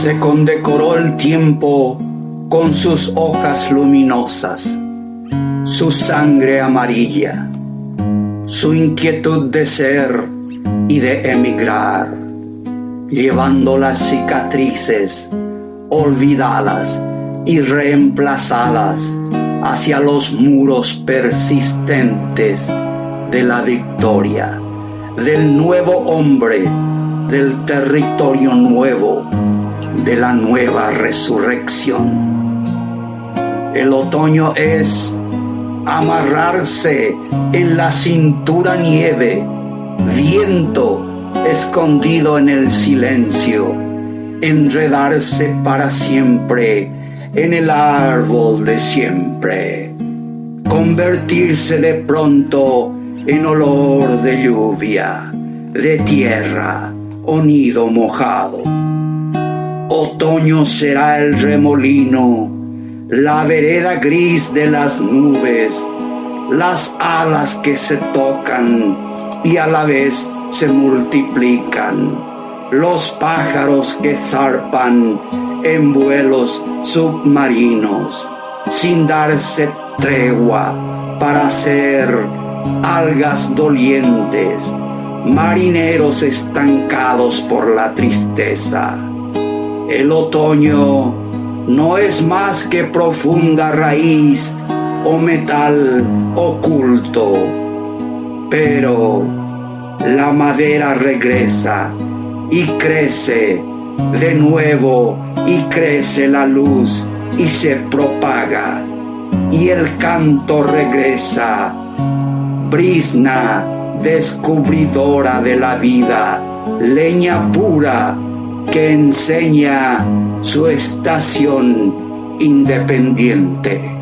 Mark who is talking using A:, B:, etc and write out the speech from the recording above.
A: Se condecoró el tiempo con sus hojas luminosas, su sangre amarilla, su inquietud de ser y de emigrar, llevando las cicatrices olvidadas y reemplazadas hacia los muros persistentes de la victoria, del nuevo hombre, del territorio nuevo, de la nueva resurrección. El otoño es amarrarse en la cintura nieve, viento escondido en el silencio, enredarse para siempre en el árbol de siempre, convertirse de pronto en olor de lluvia, de tierra o nido mojado. Otoño será el remolino, la vereda gris de las nubes, las alas que se tocan y a la vez se multiplican, los pájaros que zarpan en vuelos submarinos, sin darse tregua para ser algas dolientes, marineros estancados por la tristeza. El otoño no es más que profunda raíz o metal oculto, pero la madera regresa y crece de nuevo, y crece la luz y se propaga, y el canto regresa, brizna descubridora de la vida, leña pura que enseña su estación independiente.